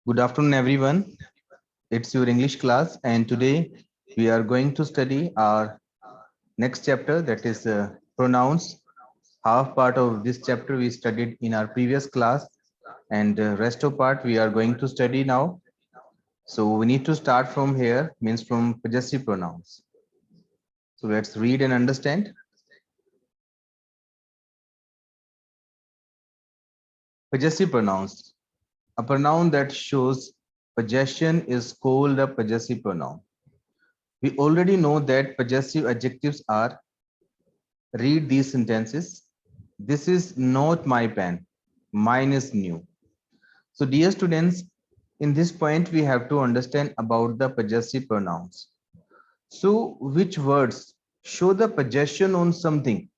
Good afternoon, everyone. It's your English class, and today we are going to study our next chapter, that is pronouns. Half part of this chapter we studied in our previous class, and rest of part we are going to study now. So we need to start from here, means from possessive pronouns. So let's read and understand. Possessive pronouns. A pronoun that shows possession is called a possessive pronoun. We already know that possessive adjectives are. Read these sentences. This is not my pen. Mine is new. So dear students, in this point we have to understand about the possessive pronouns. So which words show the possession on something?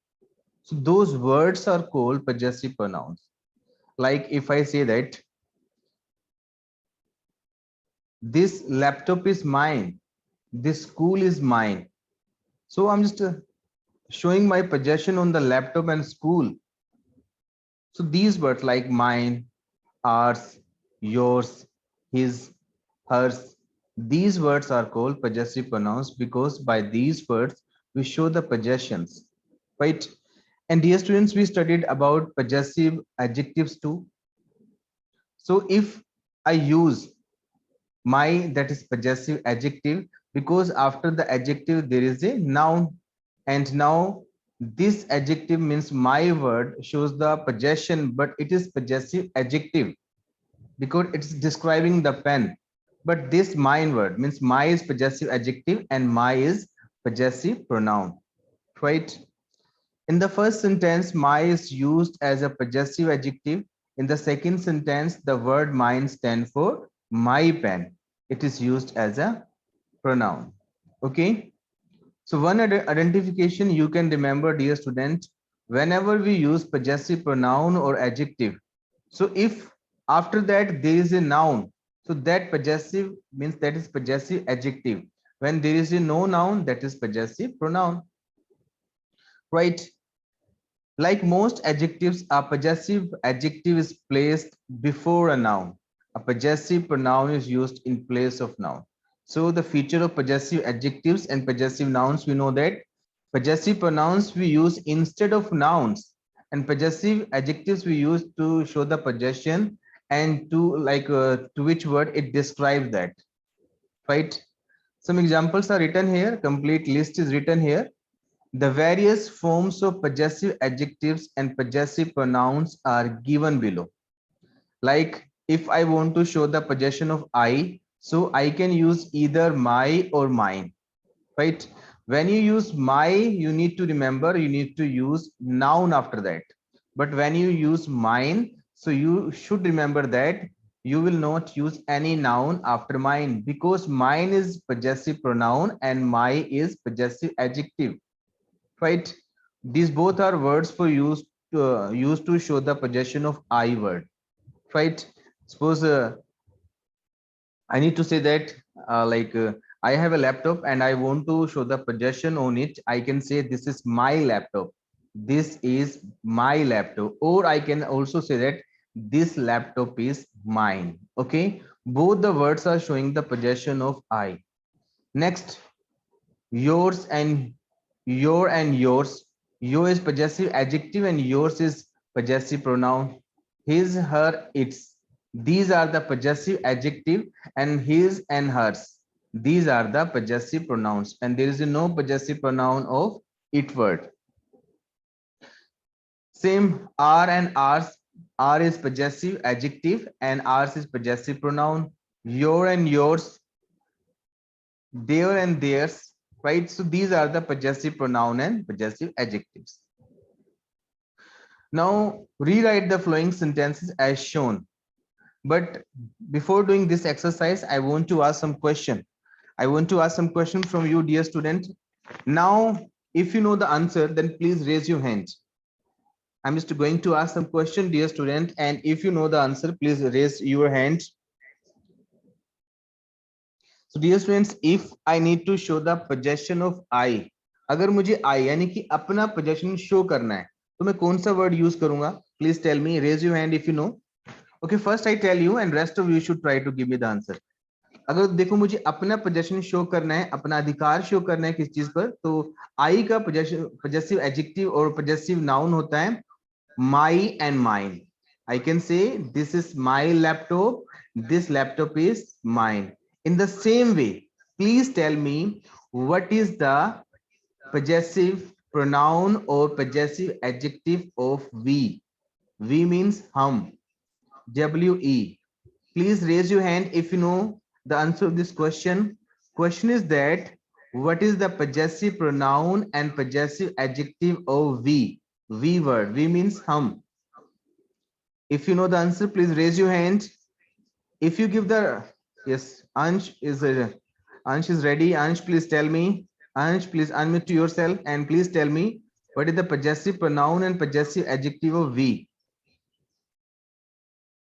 So those words are called possessive pronouns. Like if I say that this laptop is mine, this school is mine. So I'm just showing my possession on the laptop and school. So these words like mine, ours, yours, his, hers, these words are called possessive pronouns because by these words we show the possessions, right? And dear students, we studied about possessive adjectives too. So if I use my, that is possessive adjective, because after the adjective there is a noun, and now this adjective means my word shows the possession, but it is possessive adjective because it's describing the pen. But this mine word means my is possessive adjective and my is possessive pronoun, right? In the first sentence, my is used as a possessive adjective. In the second sentence, the word mine stands for my pen. It is used as a pronoun. Okay. So one identification you can remember, dear student, whenever we use possessive pronoun or adjective. So if after that there is a noun, so that possessive means that is possessive adjective. When there is a no noun, that is possessive pronoun, right? Like most adjectives, a possessive adjective is placed before a noun. A possessive pronoun is used in place of noun. So the feature of possessive adjectives and possessive nouns, we know that possessive pronouns we use instead of nouns, and possessive adjectives we use to show the possession and to which word it describes that, right? Some examples are written here. Complete list is written here. The various forms of possessive adjectives and possessive pronouns are given below. Like if I want to show the possession of I, so I can use either my or mine, right? When you use my, you need to remember you need to use noun after that. But when you use mine, so you should remember that you will not use any noun after mine because mine is possessive pronoun and my is possessive adjective, right? These both are words for used to show the possession of I word, right? Suppose I need to say that I have a laptop and I want to show the possession on it. I can say this is my laptop. This is my laptop. Or I can also say that this laptop is mine. Okay. Both the words are showing the possession of I. Next, yours and your and yours. Your is possessive adjective and yours is possessive pronoun. His, her, its. These are the possessive adjective, and his and hers. These are the possessive pronouns, and there is no possessive pronoun of it word. Same R and ours. R is possessive adjective and ours is possessive pronoun. Your and yours, their and theirs, right? So these are the possessive pronoun and possessive adjectives. Now rewrite the following sentences as shown. But before doing this exercise, I want to ask some question. I want to ask some question from you, dear student. Now, if you know the answer, then please raise your hand. I'm just going to ask some question, dear student, and if you know the answer, please raise your hand. So dear students, if I need to show the possession of I, अगर मुझे I यानी कि अपना possession show करना है, तो मैं कौन सा word use करूंगा? Please tell me. Raise your hand if you know. Okay, first I tell you and rest of you should try to give me the answer. अगर देखो मुझे अपना पोजेशन शो करना है, अपना अधिकार शो करना है किस चीज पर, तो आई का पोजेसिव एडजेक्टिव और पोजेसिव नाउन होता है my and mine. I can say this is my laptop, this laptop is mine. In the same way, please tell me what is the possessive pronoun or possessive adjective of we. We means hum. We. Please raise your hand if you know the answer of this question. Question is that what is the possessive pronoun and possessive adjective of we? We word. We means hum. If you know the answer, please raise your hand. If you give the yes, Ansh is ready. Ansh, please tell me. Ansh, please unmute to yourself and please tell me what is the possessive pronoun and possessive adjective of we.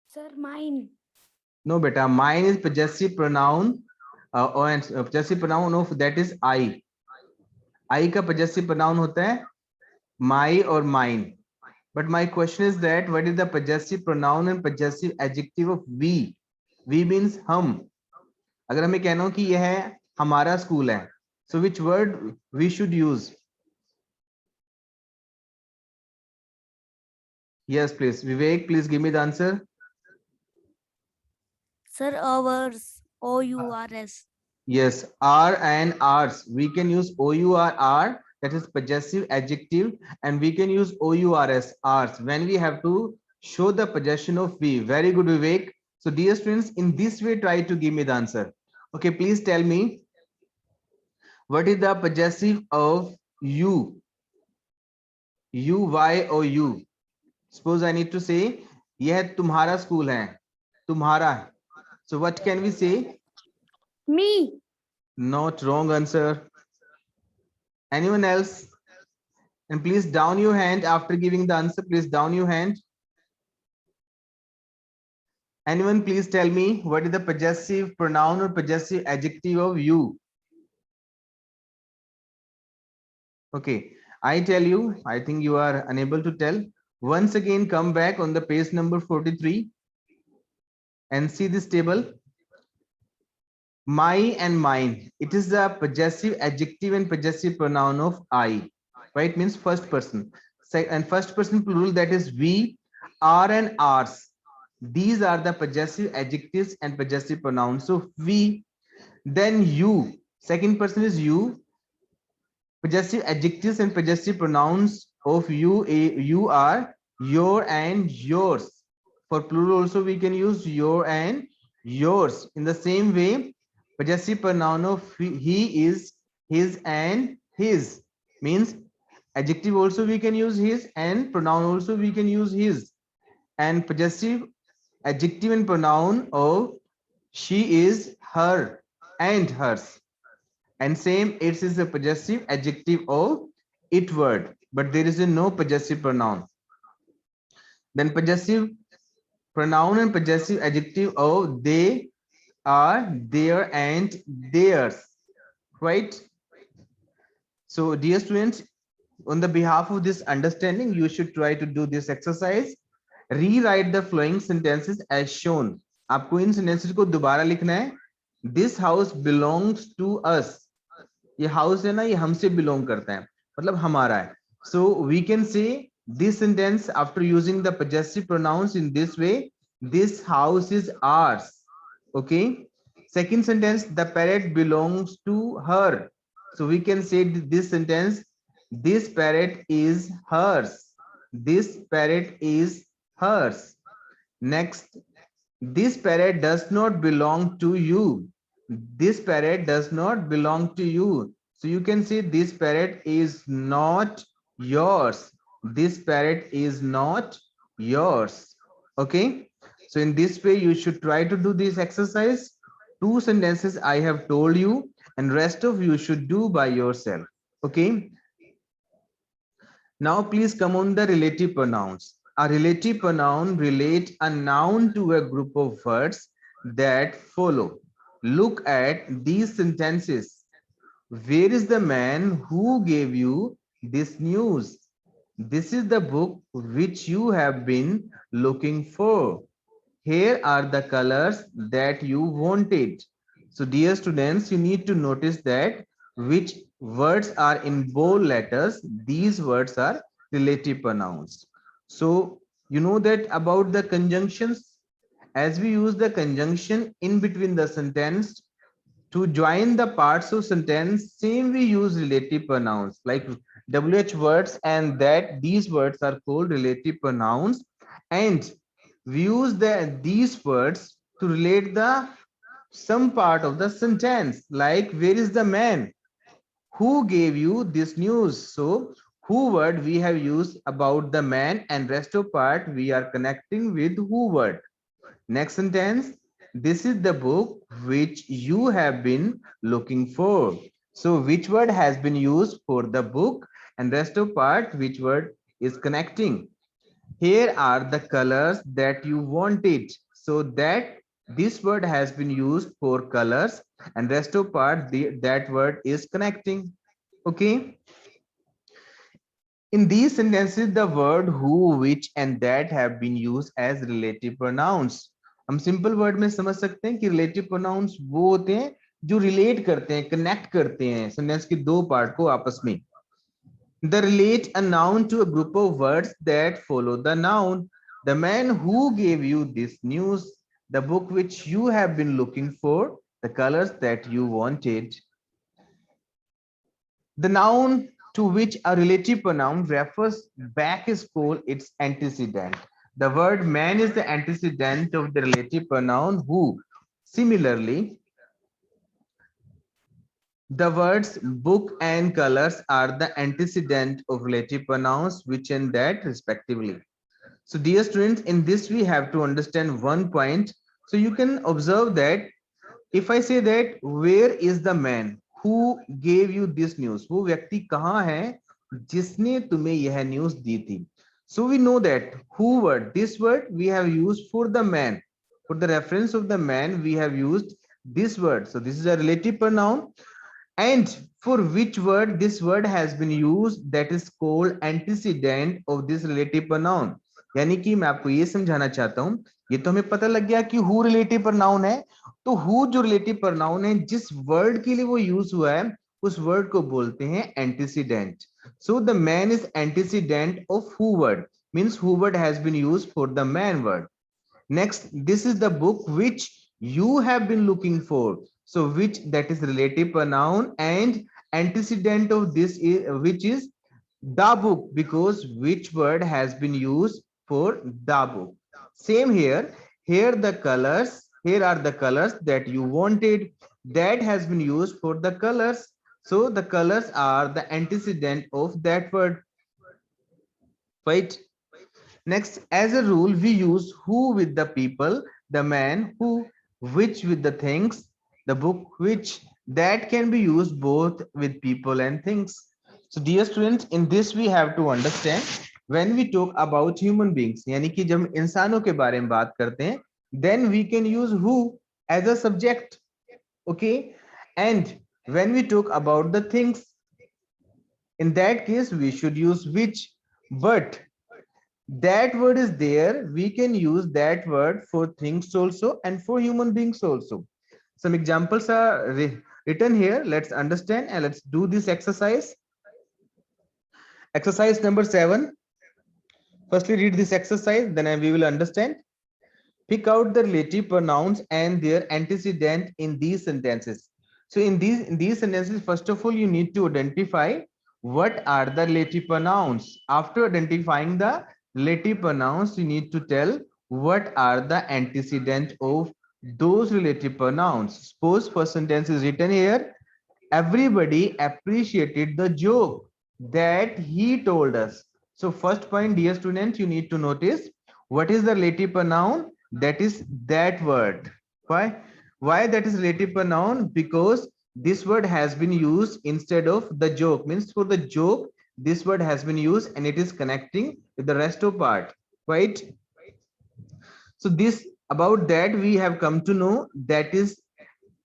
Sir, mine. No, beta. Mine is possessive pronoun. और possessive pronoun of that is I. I का possessive pronoun होता है my or mine. But my question is that what is the possessive pronoun and possessive adjective of we? We means हम. अगर हमें कहना हो कि यह हमारा स्कूल है, so which word we should use? Yes, please. Vivek, please give me the answer. Sir, ours. OURS. Yes, R and R's. We can use OUR, that is possessive adjective, and we can use OURS, R's, when we have to show the possession of we. Very good, Vivek. So, dear students, in this way, try to give me the answer. Okay, please tell me what is the possessive of you? You, Y, or you? Suppose I need to say, यह तुम्हारा school है, तुम्हारा. So, what can we say? Me. Not wrong answer. Anyone else? And please down your hand after giving the answer. Please down your hand. Anyone please tell me what is the possessive pronoun or possessive adjective of you? Okay, I tell you, I think you are unable to tell. Once again, come back on the page number 43 and see this table. My and mine. It is the possessive adjective and possessive pronoun of I. Right? Means first person. And first person plural, that is we, are and ours. These are the possessive adjectives and possessive pronouns. So we, then you. Second person is you. Possessive adjectives and possessive pronouns of you, you are, your and yours. For plural also we can use your and yours. In the same way, possessive pronoun of he is, his and his. Means adjective also we can use his and pronoun also we can use his. And possessive adjective and pronoun of she is, her and hers. And same, it is a possessive adjective of it word, but there is a no possessive pronoun. Then possessive pronoun and possessive adjective of they are, their and theirs, right? So dear students, on the behalf of this understanding, you should try to do this exercise. Rewrite the following sentences as shown. आपको इन sentences को दोबारा लिखना है. This house belongs to us. ये house है ना, ये हमसे बिलोंग करता है, मतलब हमारा है. So we can say this sentence after using the possessive pronouns in this way. This house is ours. Okay. Second sentence, the parrot belongs to her. So we can say this sentence, this parrot is hers. This parrot is hers. Next, this parrot does not belong to you. This parrot does not belong to you. So you can say this parrot is not yours. This parrot is not yours. Okay. So in this way, you should try to do this exercise. Two sentences I have told you, and rest of you should do by yourself. Okay. Now please come on the relative pronouns. A relative pronoun relates a noun to a group of words that follow. Look at these sentences. Where is the man who gave you this news? This is the book which you have been looking for. here are the colors that you wanted. So dear students, you need to notice that which words are in bold letters, these words are relative pronouns. So you know that about the conjunctions, as we use the conjunction in between the sentence to join the parts of sentence, same we use relative pronouns like WH words, and that these words are called relative pronouns. And we use these words to relate the some part of the sentence, like where is the man, who gave you this news. So who word we have used about the man, and rest of part we are connecting with who word. Next sentence, this is the book which you have been looking for. So which word has been used for the book, and rest of part which word is connecting. Here are the colors that you wanted. So that this word has been used for colors, and rest of part that word is connecting. Okay. In these sentences, the word who, which and that have been used as relative pronouns. हम simple word में समझ सकते हैं कि relative pronouns वो होते हैं जो रिलेट करते हैं, कनेक्ट करते हैं सेंटेंस के दो पार्ट को आपस में. The relate a noun to a group of words that follow the noun. The man who gave you this news, the book which you have been looking for, the colors that you wanted. The noun to which a relative pronoun refers back is called its antecedent. The word man is the antecedent of the relative pronoun who. Similarly, the words book and colors are the antecedent of relative pronouns which and that respectively. So dear students, in this we have to understand one point. So you can observe that if I say that where is the man who gave you this news, वो व्यक्ति कहाँ है जिसने तुम्हें यह news दी थी. So we know that who word, this word we have used for the man, for the reference of the man we have used this word. So this is a relative pronoun, and for which word this word has been used, that is called antecedent of this relative pronoun. यानी कि मैं आपको ये समझाना चाहता हूं, ये तो हमें पता लग गया कि हु रिलेटिव प्रोनाउन है, तो हु जो रिलेटिव प्रोनाउन है जिस वर्ड के लिए वो यूज हुआ है उस वर्ड को बोलते हैं antecedent. So the man is antecedent of who word, means who word has been used for the man word. Next, this is the book which you have been looking for. So which, that is relative pronoun, and antecedent of this is which is the book, because which word has been used for the book. Same here. Here the colors, here are the colors that you wanted, that has been used for the colors. So the colors are the antecedent of that word, right? Next, as a rule, we use who with the people, the man who, which with the things, the book which, that can be used both with people and things. So dear students, in this we have to understand when we talk about human beings, यानी कि जब इंसानों के बारे में बात करते हैं, then we can use who as a subject, okay? And when we talk about the things, in that case we should use which, but that word is there, we can use that word for things also and for human beings also. Some examples are written here. Let's understand and let's do this exercise. Exercise number 7. Firstly read this exercise, then we will understand. Pick out the relative pronouns and their antecedent in these sentences. So in these sentences, first of all you need to identify what are the relative pronouns. After identifying the relative pronouns, you need to tell what are the antecedent of those relative pronouns. Suppose first sentence is written here, everybody appreciated the joke that he told us. So first point, dear students, you need to notice what is the relative pronoun, that is that word. Why that is relative pronoun? Because this word has been used instead of the joke, means for the joke this word has been used and it is connecting with the rest of part, right? So this, about that we have come to know, that is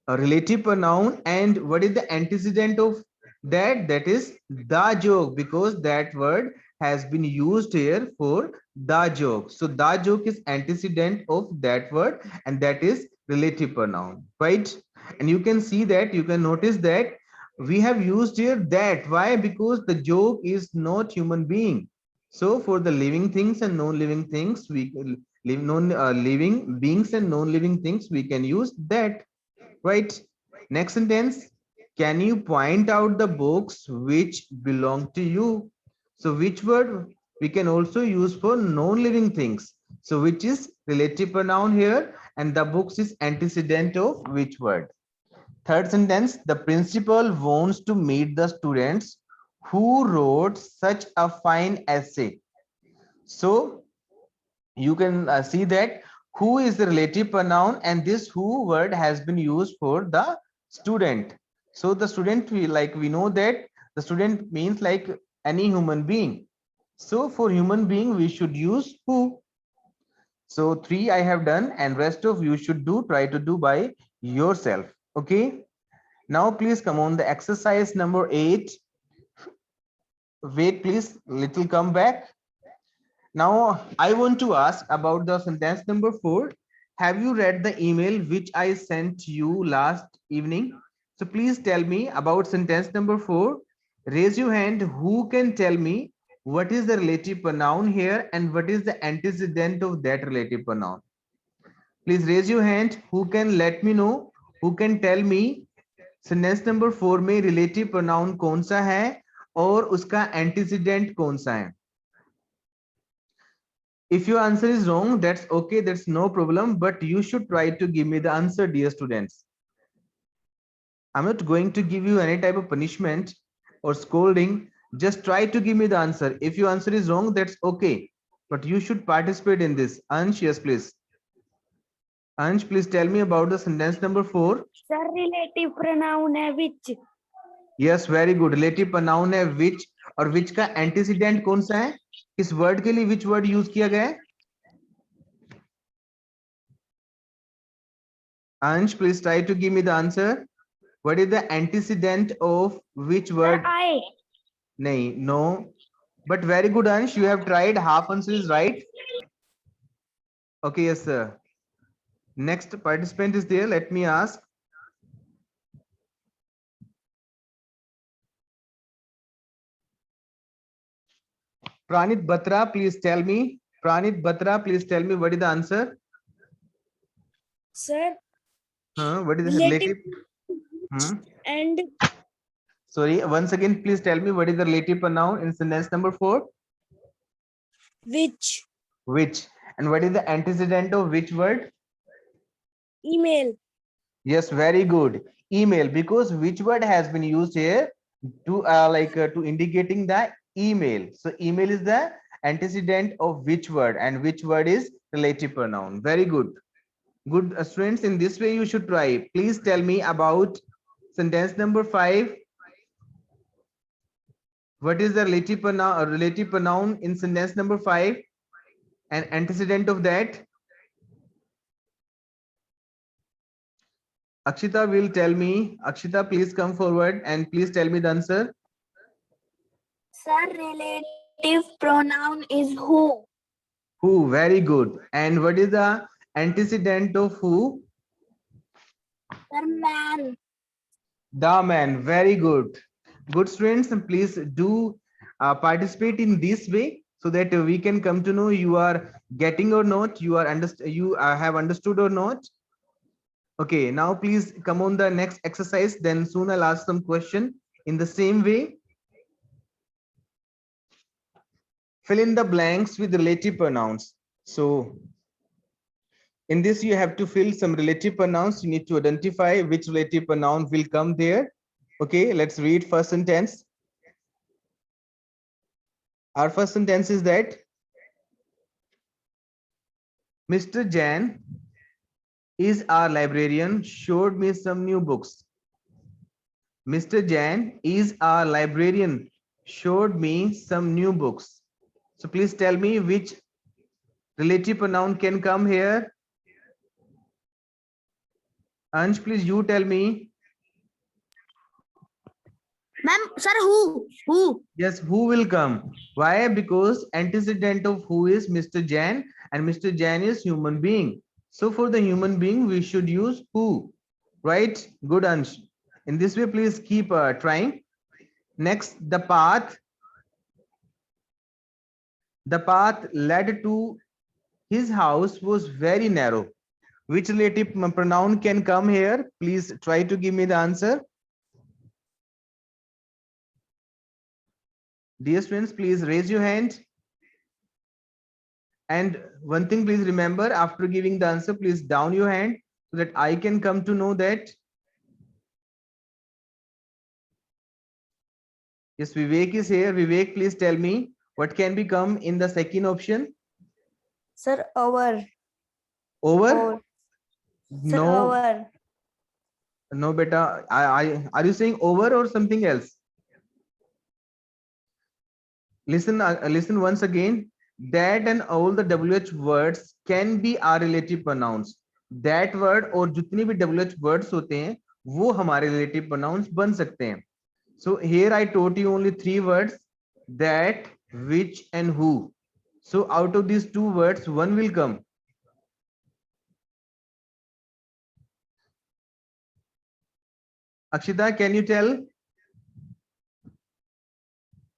a relative pronoun. And what is the antecedent of that? That is the joke, because that word has been used here for the joke. So the joke is antecedent of that word, and that is relative pronoun, right? And you can see that, you can notice that we have used here that. Why? Because the joke is not human being. So for the living things and non-living things, we live living beings and non-living things, we can use that, right? Next sentence, can you point out the books which belong to you? So which word we can also use for non-living things? So which is relative pronoun here, and the books is antecedent of which word? Third sentence, the principal wants to meet the students who wrote such a fine essay. So you can see that who is the relative pronoun, and this who word has been used for the student. So the student, we know that the student means like any human being. So for human being we should use who. So 3 I have done, and rest of you should try to do by yourself. Okay, now please come on the exercise number 8. Wait, please, little come back. Now, I want to ask about the sentence number 4. Have you read the email which I sent you last evening? So please tell me about sentence number 4. Raise your hand who can tell me what is the relative pronoun here and what is the antecedent of that relative pronoun. Please raise your hand who can let me know, who can tell me sentence number 4 में relative pronoun कौन सा है और उसका antecedent कौन सा है. If your answer is wrong, that's okay, that's no problem, but you should try to give me the answer, dear students. I'm not going to give you any type of punishment or scolding. Just try to give me the answer. If your answer is wrong, that's okay, but you should participate in this. Ansh, yes please. Ansh, please tell me about the sentence number 4. Sir, relative pronoun है which. Yes very good. Relative pronoun है विच, और विच का antecedent कौन सा है? किस word के लिए विच वर्ड यूज किया गया है? Ansh, please try to give me the answer. What is the antecedent of which word? I. नहीं, no, but very good Ansh, you have tried. Half answer is right. Okay, yes sir. Next participant is there, let me ask. Pranit Batra, please tell me. Pranit Batra, please tell me what is the answer? Sir, What is the relative relative? and Sorry, once again, please tell me what is the relative pronoun in sentence number 4? which. Which. And what is the antecedent of which word? Email. Yes, very good. Email, because which word has been used here to to indicating the email. So email is the antecedent of which word, and which word is relative pronoun. Very good. Good students, in this way you should try. Please tell me about sentence number 5. What is the relative pronoun in sentence number 5 and antecedent of that? Akshita will tell me. Akshita, please come forward and please tell me the answer. Sir, relative pronoun is who. Who, very good. And what is the antecedent of who? Sir, man. The man, very good. Good students, and please do participate in this way so that we can come to know you are getting or not, you are have understood or not. Okay, now please come on the next exercise, then soon I'll ask some question in the same way. Fill in the blanks with relative pronouns. So in this you have to fill some relative pronouns. You need to identify which relative pronoun will come there. Okay, let's read first sentence. Our first sentence is that Mr. Jain is our librarian, showed me some new books. Mr. Jain is our librarian, showed me some new books. So please tell me which relative pronoun can come here. Ansh, please you tell me. Ma'am, sir, who? Yes, who will come? Why? Because antecedent of who is Mr. Jain, and Mr. Jain is human being. So for the human being, we should use who, right? Good Ansh. In this way, please keep trying. Next, the path. The path led to his house was very narrow. Which relative pronoun can come here? Please try to give me the answer. Dear students, please raise your hand. And one thing, please remember, after giving the answer, please down your hand so that I can come to know that. Yes, Vivek is here. Vivek, please tell me what can become in the second option. Sir, over. Over? Sir, No, over. no, beta. Are you saying over or something else? Listen once again. That and all the WH words can be our relative pronouns. That word और जितने भी WH words होते हैं वो हमारे relative pronouns बन सकते हैं. So here I taught you only 3 words, that, which and who. So out of these 2 words, one will come. Akshita, can you tell?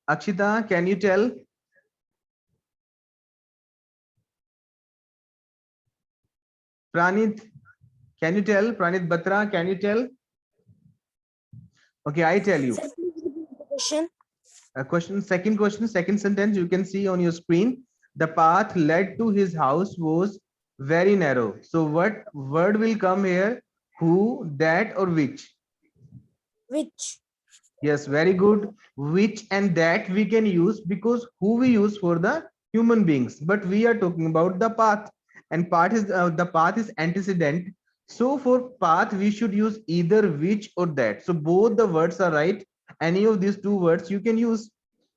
Akshita, can you tell? Pranit, can you tell? Pranit Batra, can you tell? Okay, I tell you. Second question, second sentence you can see on your screen. The path led to his house was very narrow. So what word will come here? Who, that, or which? Which? Yes, very good. Which and that we can use because who we use for the human beings, but we are talking about the path, and the path is antecedent. So for path we should use either which or that. So both the words are right. Any of these 2 words you can use.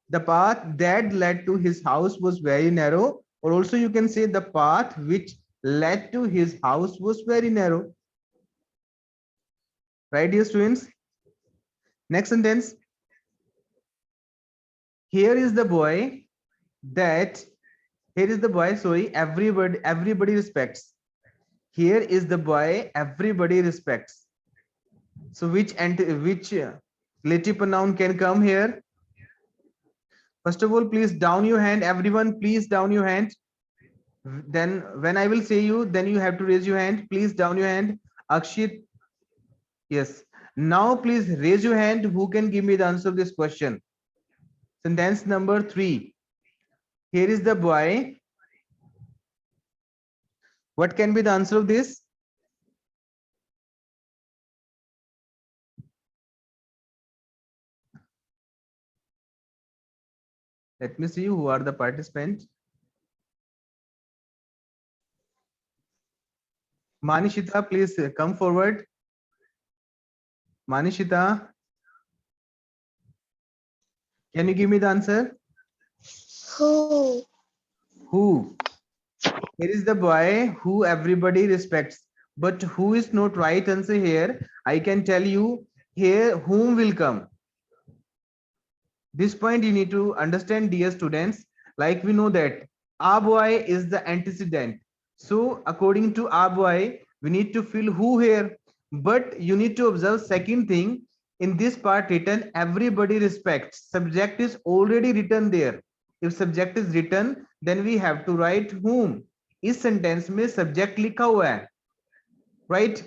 The path that led to his house was very narrow, or also you can say the path which led to his house was very narrow. Right, dear students? Next sentence. Here is the boy sorry, everybody respects. Here is the boy everybody respects. So which relative pronoun can come here? First of all, please down your hand. Everyone, please down your hand. Then when I will say you, then you have to raise your hand. Please down your hand. Akshit. Yes. Now please raise your hand. Who can give me the answer of this question? Sentence number 3. Here is the boy. What can be the answer of this? Let me see who are the participants. Manishita, please come forward. Manishita, can you give me the answer? Who? Who? Here is the boy who everybody respects. But who is not right answer here? I can tell you here whom will come. This point you need to understand, dear students. Like we know that our boy is the antecedent. So according to our boy, we need to fill who here. But you need to observe second thing. In this part written, everybody respects. Subject is already written there. If subject is written, then we have to write whom. इस sentence में subject लिखा हुआ है, right?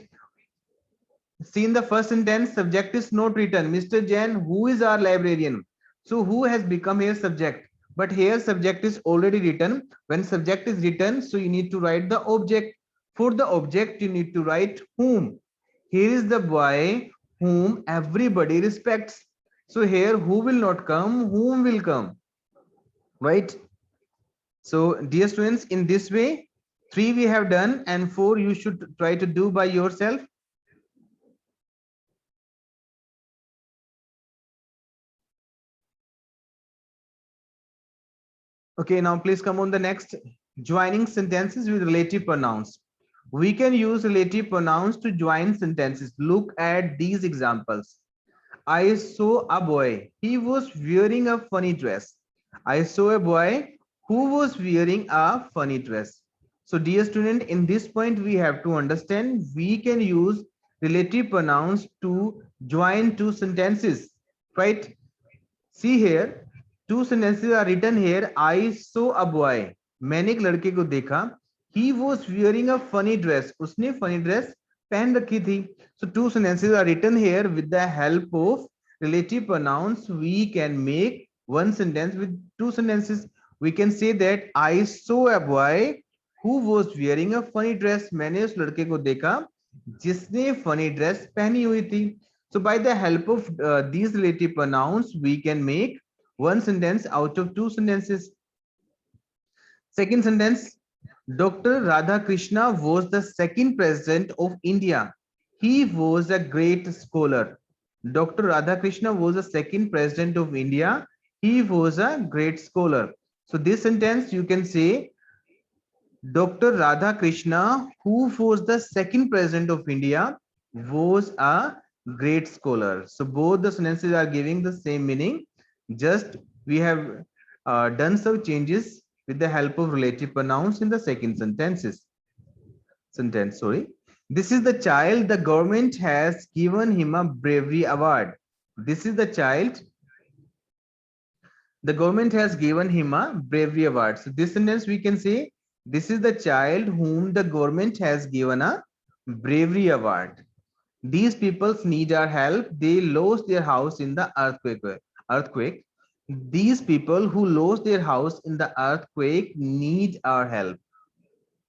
See, in the first sentence, subject is not written. Mr. Jain, who is our librarian? So who has become here subject? But here subject is already written. When subject is written, so you need to write the object. For the object, you need to write whom. Here is the boy whom everybody respects. So here who will not come, whom will come, right? So dear students, in this way, 3 we have done and 4 you should try to do by yourself. Okay, now please come on the next. Joining sentences with relative pronouns. We can use relative pronouns to join sentences. Look at these examples. I saw a boy. He was wearing a funny dress. I saw a boy who was wearing a funny dress. So dear student, in this point we have to understand we can use relative pronouns to join two sentences, right? See here, two sentences are written here. I saw a boy. मैंने एक लड़के को देखा. He was wearing a funny dress. उसने funny dress पहन रखी थी. So two sentences are written here with the help of relative pronouns. We can make one sentence with two sentences. We can say that I saw a boy who was wearing a funny dress. मैंने उस लड़के को देखा जिसने funny dress पहनी हुई थी. So by the help of these relative pronouns, we can make one sentence out of two sentences. Second sentence, Dr. Radhakrishna was the second president of India. He was a great scholar. Dr. Radhakrishna was the second president of India. He was a great scholar. So this sentence you can say, Dr. Radhakrishna, who was the second president of India, was a great scholar. So both the sentences are giving the same meaning. Just we have done some changes with the help of relative pronouns in the second sentence. Sorry. This is the child. The government has given him a bravery award. This is the child. The government has given him a bravery award. So this sentence we can say, this is the child whom the government has given a bravery award. These people need our help. They lost their house in the earthquake. These people who lost their house in the earthquake need our help.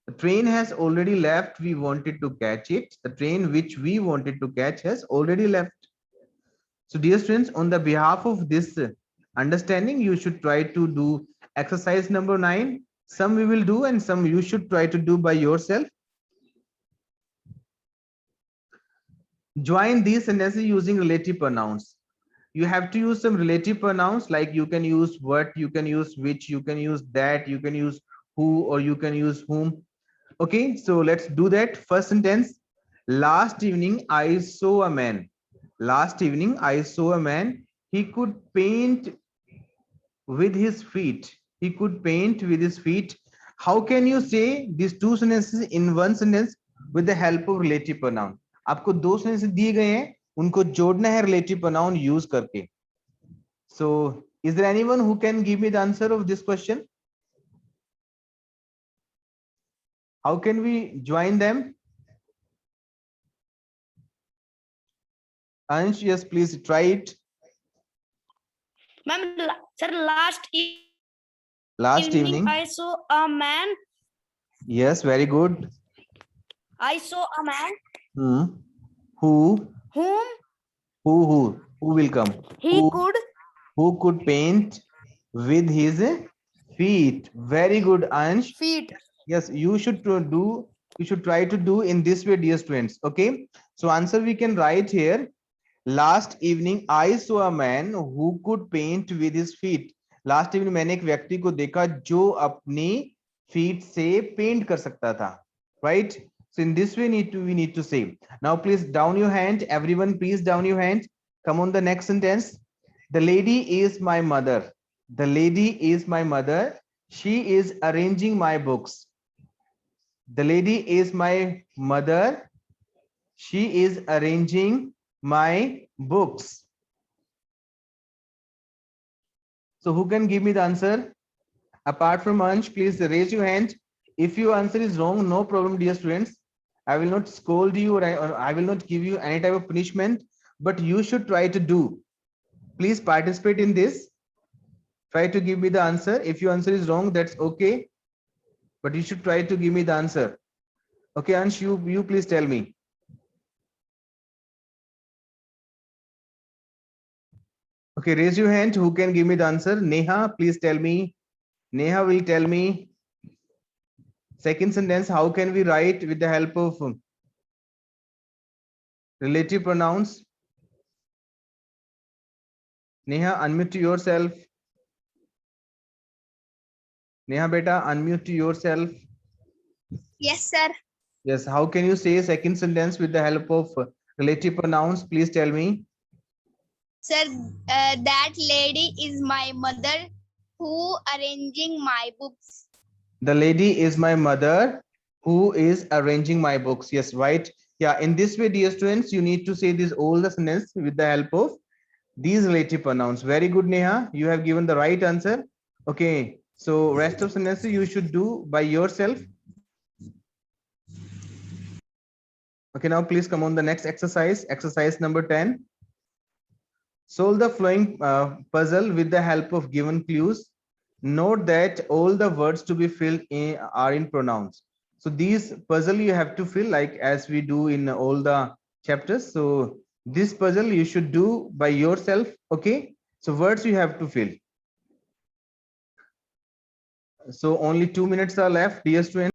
The train has already left. We wanted to catch it. The train which we wanted to catch has already left. So dear students, on the behalf of this understanding, you should try to do exercise number 9. Some we will do and some you should try to do by yourself. Join these sentences using relative pronouns. You have to use some relative pronouns, like you can use what, you can use which, you can use that, you can use who, or you can use whom. Okay, so let's do that. First sentence, last evening I saw a man. Last evening I saw a man. He could paint with his feet. He could paint with his feet. How can you say these two sentences in one sentence with the help of relative pronoun? आपको दो sentence दिए गए हैं, उनको जोड़ना है relative pronoun use करके. So is there anyone who can give me the answer of this question? How can we join them? Ansh, yes, please try it. Ma'am, sir, Last evening I saw a man. Yes, very good. I saw a man. Who will come? He Who could paint with his feet? Very good, Ansh. feet. Yes, you should try to do in this way, dear students. Okay, so answer we can write here. Last evening I saw a man who could paint with his feet. Last evening मैंने एक व्यक्ति को देखा जो अपनी feet से paint कर सकता था. Right? So in this way we need to say. Now please down your hand. Everyone please down your hand. Come on the next sentence. The lady is my mother. The lady is my mother. She is arranging my books. The lady is my mother. She is arranging my books. So who can give me the answer? Apart from Ansh, please raise your hand. If your answer is wrong, no problem, dear students. I will not scold you or I will not give you any type of punishment, but you should try to do. Please participate in this. Try to give me the answer. If your answer is wrong, that's okay. But you should try to give me the answer. Okay, Ansh, you please tell me. Okay, raise your hand. Who can give me the answer? Neha, please tell me. Neha will tell me. Second sentence, how can we write with the help of relative pronouns? Neha, unmute yourself. Neha beta, unmute yourself. Yes, sir. Yes, how can you say second sentence with the help of relative pronouns? Please tell me. Sir, that lady is my mother who arranging my books. The lady is my mother who is arranging my books. Yes, right. Yeah, in this way, dear students, you need to say this all the sentence with the help of these relative pronouns. Very good, Neha. You have given the right answer. Okay, so rest of sentences you should do by yourself. Okay, now please come on the next exercise. Exercise number 10. Solve the following puzzle with the help of given clues. Note that all the words to be filled in are in pronouns. So these puzzle you have to fill like as we do in all the chapters. So this puzzle you should do by yourself. Okay. So words you have to fill. So only 2 minutes are left, dear students.